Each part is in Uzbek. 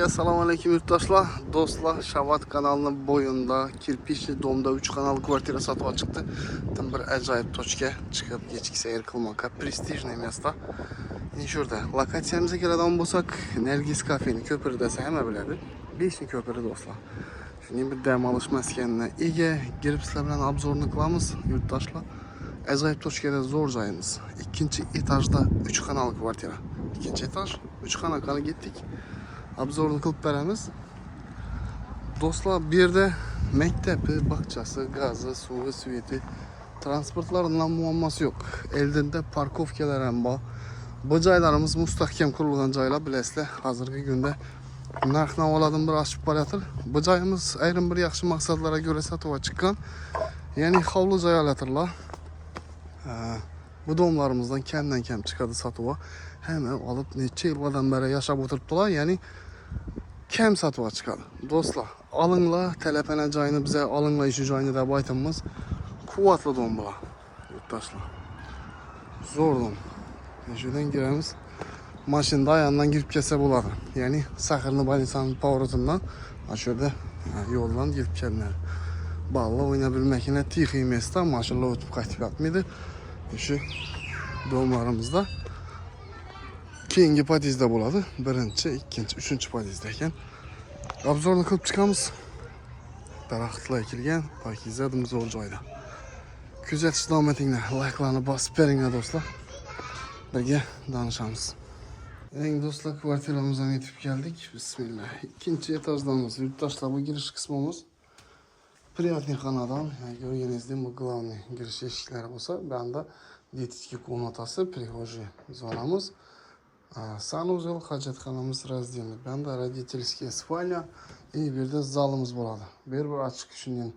Assalomu alaykum yurtdoshlar, do'stlar. Shavat kanalının boyunda kirpişli domda 3 kanal kvartira satıb çıktı. Tam bir ajoyib tochka chiqib kechki sayr qilmoqqa. Prestijniy место. Yine şurada. Lokatsiyamizga keladigan bo'lsak, Nergis kafeni ko'piri desa hamma biladi. 5 ko'piri do'stlar. Shuning bir dam olish maskanini ega girib sizlar bilan obzorni qilamiz yurtdoshlar. Ajoyib tochkada zo'r joyimiz. 2-etajda 3 kanal kvartira. 2-etaj 3 kanalga gittik. Obzorni qilib beramiz. Do'stlar, bu yerda maktabi, bog'chasi, gazi, suvi, sveti, transportlardan muammosi yo'q. Eldinda parkovkalar ham bor. Bu joylarimiz mustahkam qurilgan joylar, bilasizlar. Hozirgi kunda narx-navolardan bir oshib borayotir. Bu joyimiz ayrim bir yaxshi maqsadlarga ko'ra sotib chiqqan. Ya'ni hovli joylardirlar. Bu domlarimizdan kamdan kam chiqadi sotuva. Hemen alıp neçe yıldan beri yaşab oturttular. Yani kam sotuva chiqadi. Do'stlar, alinglar, telepene joyini bize alinglar ishi joyini deb aytamiz. Quvvatli dom bular. Yurtdoshlar. Zo'r dom. Şuradan giremiz. Maşinada ayağından girip kelsa bo'ladi. Yani Saxirni Balisanın pavrotundan aşağıda yoldan girip kelinadi. Balla oynayabilmekine tixi mesda, maşinlar o'tib qaytib yotmaydi. Şu domlarımızda keyingi podizda bo'ladi. Birinchi, ikkinchi, uchinchi podizda ekan. Obzorni qilib chiqamiz. Daraxtlar ekilgan, pokiza zo'r joyda. Kuzatish davom etinglar. Like'larni bosib beringlar do'stlar. Birga danışamiz. Eng do'stlar, kvartiramizdan yetib keldik. Bismillah. 2-etajdamiz. Yurtdoshlar, bu girish qismimiz. Приятный xonadan, görgenizdek bu главный girish eshiklari bo'lsa, bu yerda dietический комнатасы, прихожая zonamiz, санузел, hojatxonamiz, раздельный. Bu yerda родительская спальня и bu yerda zalimiz bo'ladi. Bir açık shundan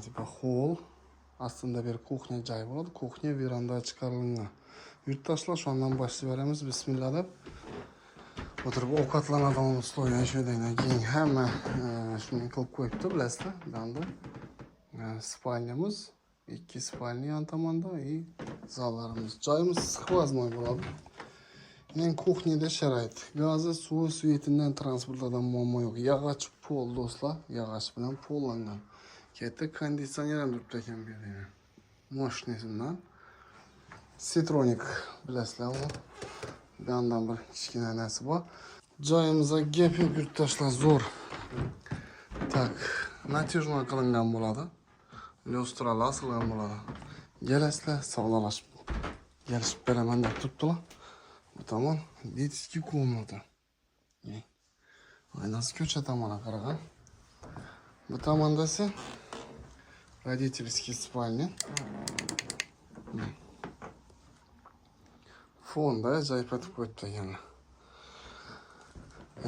tipa hol, aslında bir kuxnya joy bo'ladi. Kuxnya veranda chiqarilgan. Yurtdoshlar, şu andan boshlayveramiz. Bismillah deb o'tirib ovqatlanadigan stoyan shundan keyin hamma shuni qilib qo'yibdi, bilasizlar. Bunda spalnyamiz, 2 spalnya yan tomonda и zallarimiz. Joyimiz skvoznoy bo'ladi. Men kuxnyada sharoit. Gazi, suvi, svetidan, transportlardan muammo yo'q. Yog'och pol do'stlar, yog'och bilan pollangan. Katta konditsioner ham turibdi ekan bu yerda. Moshnesidan. Citronic bilasizlar. Bu yandan bir kichkina narsa bor. Joyimizga gap yo'q yurtdoshlar, zo'r. Tak, natijno qilingan bo'ladi. Lyustralar asilgan bo'ladi. Kelasizlar, savdolashib kelishib beraman deb turibdilar. Bu tomon dietический комната. Aynasi ko'cha tomoniga qaragan. Bu tomonda esa родительский спальня. Fonda ajoyib etib qo'yibdi ekanlar.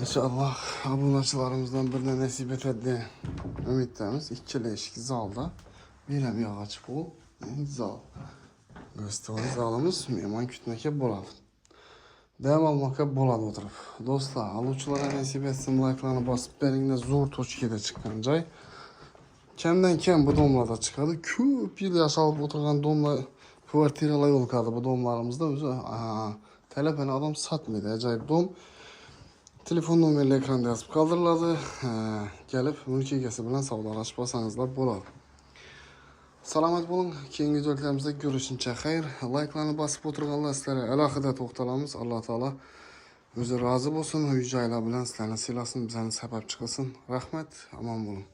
İnşallah obunachilarimizdan birine nasib etadi. Umiddamiz. Ikkala eshik zalda. Bir ham yog'och pol, zal. Gostoy zalimiz mehmon kutmoqqa bo'ladi. Dam olmoqqa bo'ladi o'tirib. Do'stlar, aluvchilarga nasib etsin, like'larni bosib beringlar. Zo'r tochkada chiqqan joy. Kamdan kam bu domlarda chiqadi. Ko'p yil yashab o'tirgan domlar, kvartiralar yo'qadi bu domlarimizda. O'zi telefon adam satmaydi. Ajoyib dom. Telefon nomerli ekranda yozib qoldiriladi. Kelib, mulk egasi bilan savdolashib olsangizlar bo'ladi. Salomat bo'ling. Keyingi videolarimizda ko'rishguncha xayr. Like'larni bosib o'tirganlar sizlarga alohida to'xtalamiz. Alloh taolo o'zi rozi bo'lsin. Uy joylar bilan sizlarni silasin, bizlarni sabab chiqasin. Rahmat, omon bo'ling.